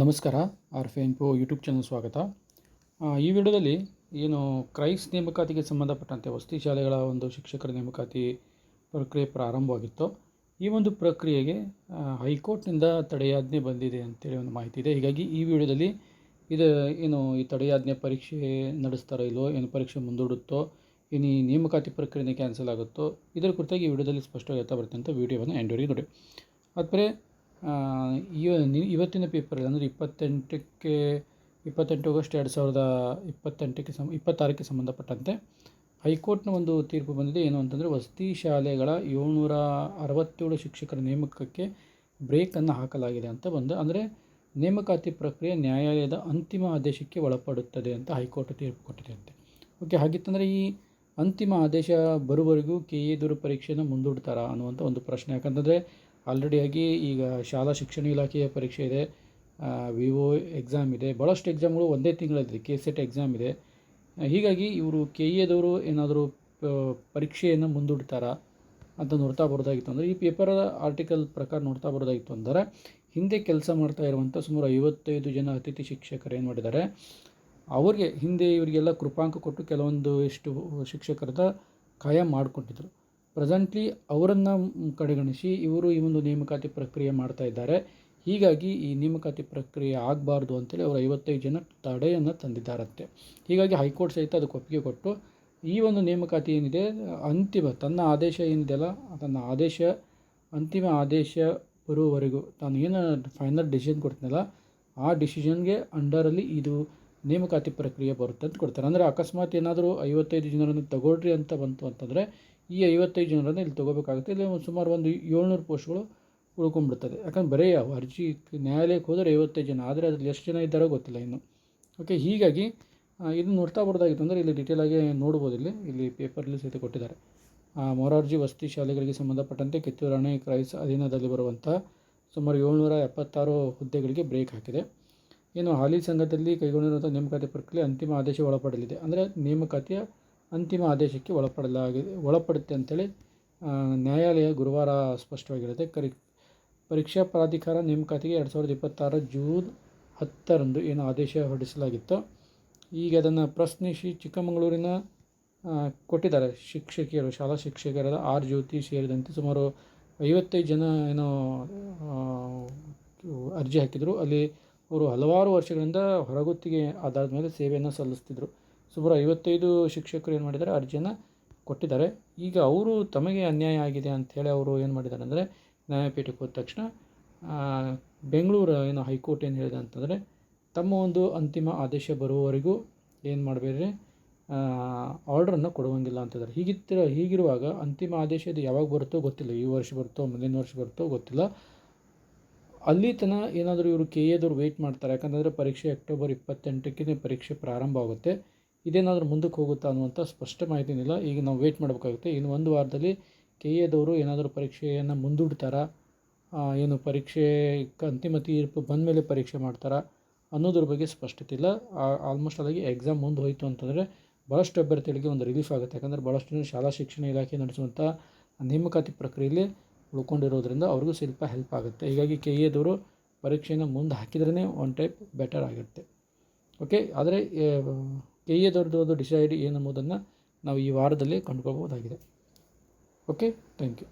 ನಮಸ್ಕಾರ. ಆರ್ಫೆ YouTube channel ಸ್ವಾಗತ. ಈ ವಿಡಿಯೋದಲ್ಲಿ ಏನು ಕ್ರೈಸ್ ನೇಮಕಾತಿಗೆ ಸಂಬಂಧಪಟ್ಟಂತೆ ವಸತಿ ಶಾಲೆಗಳ ಒಂದು ಶಿಕ್ಷಕರ ನೇಮಕಾತಿ ಪ್ರಕ್ರಿಯೆ ಪ್ರಾರಂಭವಾಗಿತ್ತು. ಈ ಒಂದು ಪ್ರಕ್ರಿಯೆಗೆ ಹೈಕೋರ್ಟ್ನಿಂದ ತಡೆಯಾಜ್ಞೆ ಬಂದಿದೆ ಅಂತೇಳಿ ಒಂದು ಮಾಹಿತಿ ಇದೆ. ಹೀಗಾಗಿ ಈ ವಿಡಿಯೋದಲ್ಲಿ ಈ ತಡೆಯಾಜ್ಞೆ ಪರೀಕ್ಷೆ ನಡೆಸ್ತಾರೋ ಇಲ್ಲವೋ, ಏನು ಪರೀಕ್ಷೆ ಮುಂದೂಡುತ್ತೋ, ಏನು ಈ ನೇಮಕಾತಿ ಪ್ರಕ್ರಿಯೆನೇ ಕ್ಯಾನ್ಸಲ್ ಆಗುತ್ತೋ, ಇದರ ಕುರಿತಾಗಿ ಈ ವಿಡಿಯೋದಲ್ಲಿ ಸ್ಪಷ್ಟವಾಗಿ ಹೇಳ್ತಾ ಬರುತ್ತೆ ಅಂತ ವಿಡಿಯೋವನ್ನು ಎಂಡ್ವರೆಗೆ ನೋಡಿ. ಆದರೆ ಇವತ್ತಿನ ಪೇಪರಲ್ಲಿ ಅಂದರೆ 28 ಆಗಸ್ಟ್ 2026ಕ್ಕೆ ಸಂಬಂಧಪಟ್ಟಂತೆ ಹೈಕೋರ್ಟ್ನ ಒಂದು ತೀರ್ಪು ಬಂದಿದೆ. ಏನು ಅಂತಂದರೆ, ವಸತಿ ಶಾಲೆಗಳ 767 ಶಿಕ್ಷಕರ ನೇಮಕಕ್ಕೆ ಬ್ರೇಕನ್ನು ಹಾಕಲಾಗಿದೆ ಅಂತ ಅಂದರೆ ನೇಮಕಾತಿ ಪ್ರಕ್ರಿಯೆ ನ್ಯಾಯಾಲಯದ ಅಂತಿಮ ಆದೇಶಕ್ಕೆ ಒಳಪಡುತ್ತದೆ ಅಂತ ಹೈಕೋರ್ಟ್ ತೀರ್ಪು ಕೊಟ್ಟಿದೆ ಅಂತೆ. ಓಕೆ, ಹಾಗಿತ್ತಂದರೆ ಈ ಅಂತಿಮ ಆದೇಶ ಬರುವವರೆಗೂ KA ದೂರು ಪರೀಕ್ಷೆಯನ್ನು ಮುಂದೂಡ್ತಾರಾ ಅನ್ನುವಂಥ ಒಂದು ಪ್ರಶ್ನೆ. ಯಾಕಂತಂದರೆ ಆಲ್ರೆಡಿಯಾಗಿ ಈಗ ಶಾಲಾ ಶಿಕ್ಷಣ ಇಲಾಖೆಯ ಪರೀಕ್ಷೆ ಇದೆ, VO ಎಕ್ಸಾಮ್ ಇದೆ, ಭಾಳಷ್ಟು ಎಕ್ಸಾಮ್ಗಳು ಒಂದೇ ತಿಂಗಳಲ್ಲಿದೆ, KCET ಎಕ್ಸಾಮ್ ಇದೆ. ಹೀಗಾಗಿ ಇವರು KA ದವರು ಏನಾದರೂ ಪರೀಕ್ಷೆಯನ್ನು ಮುಂದೂಡ್ತಾರಾ ಅಂತ ನೋಡ್ತಾ ಬರೋದಾಗಿತ್ತು. ಅಂದರೆ ಈ ಪೇಪರ್ ಆರ್ಟಿಕಲ್ ಪ್ರಕಾರ ನೋಡ್ತಾ ಬರೋದಾಗಿತ್ತು ಅಂದರೆ, ಹಿಂದೆ ಕೆಲಸ ಮಾಡ್ತಾ ಇರುವಂಥ ಸುಮಾರು 55 ಜನ ಅತಿಥಿ ಶಿಕ್ಷಕರು ಏನು ಮಾಡಿದ್ದಾರೆ, ಅವ್ರಿಗೆ ಹಿಂದೆ ಇವರಿಗೆಲ್ಲ ಕೃಪಾಂಕ ಕೊಟ್ಟು ಕೆಲವೊಂದು ಶಿಕ್ಷಕರದ ಕಾಯಂ ಮಾಡಿಕೊಂಡಿದ್ರು. ಪ್ರೆಸೆಂಟ್ಲಿ ಅವರನ್ನು ಕಡೆಗಣಿಸಿ ಇವರು ಈ ಒಂದು ನೇಮಕಾತಿ ಪ್ರಕ್ರಿಯೆ ಮಾಡ್ತಾ ಇದ್ದಾರೆ. ಹೀಗಾಗಿ ಈ ನೇಮಕಾತಿ ಪ್ರಕ್ರಿಯೆ ಆಗಬಾರ್ದು ಅಂತೇಳಿ ಅವರು 55 ಜನ ತಡೆಯನ್ನು ತಂದಿದ್ದಾರಂತೆ. ಹೀಗಾಗಿ ಹೈಕೋರ್ಟ್ ಸಹಿತ ಅದಕ್ಕೆ ಒಪ್ಪಿಗೆ ಕೊಟ್ಟು ಈ ಒಂದು ನೇಮಕಾತಿ ಏನಿದೆ ತನ್ನ ಆದೇಶ ಏನಿದೆಯಲ್ಲ, ಅಂತಿಮ ಆದೇಶ ಬರುವವರೆಗೂ ತಾನು ಏನು ಫೈನಲ್ ಡಿಸಿಷನ್ ಕೊಡ್ತೀನಲ್ಲ, ಆ ಡಿಸಿಷನ್ಗೆ ಅಂಡರಲ್ಲಿ ಇದು ನೇಮಕಾತಿ ಪ್ರಕ್ರಿಯೆ ಬರುತ್ತೆ ಅಂತ ಕೊಡ್ತಾರೆ. ಅಂದರೆ ಅಕಸ್ಮಾತ್ ಏನಾದರೂ 55 ಜನರನ್ನು ತಗೊಳ್ರಿ ಅಂತ ಬಂತು ಅಂತಂದರೆ, ಈ 55 ಜನರನ್ನು ಇಲ್ಲಿ ತೊಗೋಬೇಕಾಗುತ್ತೆ. ಇಲ್ಲಿ ಸುಮಾರು ಒಂದು 700 ಪೋಸ್ಟ್ಗಳು ಉಳ್ಕೊಂಡ್ಬಿಡ್ತದೆ. ಯಾಕಂದ್ರೆ ಬರೀ ಅರ್ಜಿ ನ್ಯಾಯಾಲಯಕ್ಕೆ ಹೋದರೆ 55 ಜನ, ಆದರೆ ಅದ್ರಲ್ಲಿ ಎಷ್ಟು ಜನ ಇದ್ದಾರೋ ಗೊತ್ತಿಲ್ಲ ಇನ್ನು. ಓಕೆ, ಹೀಗಾಗಿ ಇದನ್ನು ನೋಡ್ತಾ ಬರೋದಾಗಿತ್ತು ಅಂದರೆ ಇಲ್ಲಿ ಡೀಟೇಲಾಗಿ ನೋಡ್ಬೋದು. ಇಲ್ಲಿ ಪೇಪರಲ್ಲಿ ಸಹಿತ ಕೊಟ್ಟಿದ್ದಾರೆ. ಮೊರಾರ್ಜಿ ವಸತಿ ಶಾಲೆಗಳಿಗೆ ಸಂಬಂಧಪಟ್ಟಂತೆ ಕಿತ್ತೂರು ರಾಣಿ ಕ್ರೈಸ್ ಅಧೀನದಲ್ಲಿ ಬರುವಂಥ ಸುಮಾರು 776 ಹುದ್ದೆಗಳಿಗೆ ಬ್ರೇಕ್ ಹಾಕಿದೆ. ಏನು ಹಾಲಿ ಸಂಘದಲ್ಲಿ ಕೈಗೊಂಡಿರುವಂಥ ನೇಮಕಾತಿ ಪ್ರಕ್ರಿಯೆ ಅಂತಿಮ ಆದೇಶ ಒಳಪಡಲಿದೆ. ಅಂದರೆ ನೇಮಕಾತಿಯ ಅಂತಿಮ ಆದೇಶಕ್ಕೆ ಒಳಪಡುತ್ತೆ ಅಂತೇಳಿ ನ್ಯಾಯಾಲಯ ಗುರುವಾರ ಸ್ಪಷ್ಟವಾಗಿರುತ್ತೆ. ಪರೀಕ್ಷಾ ಪ್ರಾಧಿಕಾರ ನೇಮಕಾತಿಗೆ 2026 ಜೂನ್ 10ರಂದು ಏನು ಆದೇಶ ಹೊರಡಿಸಲಾಗಿತ್ತು. ಈಗ ಅದನ್ನು ಪ್ರಶ್ನಿಸಿ ಚಿಕ್ಕಮಗಳೂರಿನ ಕೊಟ್ಟಿದ್ದಾರೆ ಶಿಕ್ಷಕಿಯರು, ಶಾಲಾ ಶಿಕ್ಷಕರಾದ ಆರ್ ಜ್ಯೋತಿ ಸೇರಿದಂತೆ ಸುಮಾರು 55 ಜನ ಏನೋ ಅರ್ಜಿ ಹಾಕಿದರು. ಅಲ್ಲಿ ಅವರು ಹಲವಾರು ವರ್ಷಗಳಿಂದ ಹೊರಗುತ್ತಿಗೆ ಆಧಾರದ ಮೇಲೆ ಸೇವೆಯನ್ನು ಸಲ್ಲಿಸ್ತಿದ್ರು. ಸುಮಾರು 55 ಶಿಕ್ಷಕರು ಏನು ಮಾಡಿದ್ದಾರೆ, ಅರ್ಜಿಯನ್ನು ಕೊಟ್ಟಿದ್ದಾರೆ. ಈಗ ಅವರು ತಮಗೆ ಅನ್ಯಾಯ ಆಗಿದೆ ಅಂಥೇಳಿ ಅವರು ಏನು ಮಾಡಿದ್ದಾರೆ ಅಂದರೆ, ನ್ಯಾಯಪೀಠಕ್ಕೆ ಹೋದ ತಕ್ಷಣ ಬೆಂಗಳೂರು ಹೈಕೋರ್ಟ್ ಏನು ಹೇಳಿದೆ ಅಂತಂದರೆ, ತಮ್ಮ ಒಂದು ಅಂತಿಮ ಆದೇಶ ಬರುವವರೆಗೂ ಏನು ಮಾಡಬೇಡ್ರಿ, ಆರ್ಡ್ರನ್ನು ಕೊಡುವಂಗಿಲ್ಲ ಅಂತಿದ್ದಾರೆ. ಹೀಗಿರುವಾಗ ಅಂತಿಮ ಆದೇಶ ಇದು ಯಾವಾಗ ಬರುತ್ತೋ ಗೊತ್ತಿಲ್ಲ. ಈ ವರ್ಷ ಬರುತ್ತೋ ಮುಂದಿನ ವರ್ಷ ಬರುತ್ತೋ ಗೊತ್ತಿಲ್ಲ. ಅಲ್ಲಿ ತನಕ ಏನಾದರೂ ಇವರು KA ದವರು ವೆಯ್ಟ್ ಮಾಡ್ತಾರೆ. ಯಾಕಂತಂದರೆ ಪರೀಕ್ಷೆ ಅಕ್ಟೋಬರ್ 28ಕ್ಕೆ ಪರೀಕ್ಷೆ ಪ್ರಾರಂಭ ಆಗುತ್ತೆ. ಇದೇನಾದರೂ ಮುಂದಕ್ಕೆ ಹೋಗುತ್ತಾ ಅನ್ನುವಂಥ ಸ್ಪಷ್ಟ ಮಾಹಿತಿನಿಲ್ಲ. ಈಗ ನಾವು ವೆಯ್ಟ್ ಮಾಡಬೇಕಾಗುತ್ತೆ. ಇನ್ನು ಒಂದು ವಾರದಲ್ಲಿ KA ದವರು ಏನಾದರೂ ಪರೀಕ್ಷೆಯನ್ನು ಮುಂದೂಡ್ತಾರಾ, ಏನು ಪರೀಕ್ಷೆ ಅಂತಿಮ ತೀರ್ಪು ಬಂದ ಮೇಲೆ ಪರೀಕ್ಷೆ ಮಾಡ್ತಾರಾ ಅನ್ನೋದ್ರ ಬಗ್ಗೆ ಸ್ಪಷ್ಟತೆ ಇಲ್ಲ. ಆಲ್ಮೋಸ್ಟ್ ಅದಾಗಿ ಎಕ್ಸಾಮ್ ಮುಂದೆ ಹೋಯಿತು ಅಂತಂದರೆ ಭಾಳಷ್ಟು ಅಭ್ಯರ್ಥಿಗಳಿಗೆ ಒಂದು ರಿಲೀಫ್ ಆಗುತ್ತೆ. ಯಾಕಂದರೆ ಭಾಳಷ್ಟು ಜನ ಶಾಲಾ ಶಿಕ್ಷಣ ಇಲಾಖೆ ನಡೆಸುವಂಥ ನೇಮಕಾತಿ ಪ್ರಕ್ರಿಯೆಯಲ್ಲಿ ಉಳ್ಕೊಂಡಿರೋದ್ರಿಂದ ಅವ್ರಿಗೂ ಸ್ವಲ್ಪ ಹೆಲ್ಪ್ ಆಗುತ್ತೆ. ಹೀಗಾಗಿ KA ದವರು ಪರೀಕ್ಷೆಯನ್ನು ಮುಂದೆ ಹಾಕಿದ್ರೇ ಒನ್ ಟೈಪ್ ಬೆಟರ್ ಆಗುತ್ತೆ. ಓಕೆ, ಆದರೆ KA ದವ್ರದ್ದು ಒಂದು ಡಿಸೈಡ್ ಏನು ಅನ್ನೋದನ್ನು ನಾವು ಈ ವಾರದಲ್ಲಿ ಕಂಡುಕೊಳ್ಬೋದಾಗಿದೆ. Okay, thank you.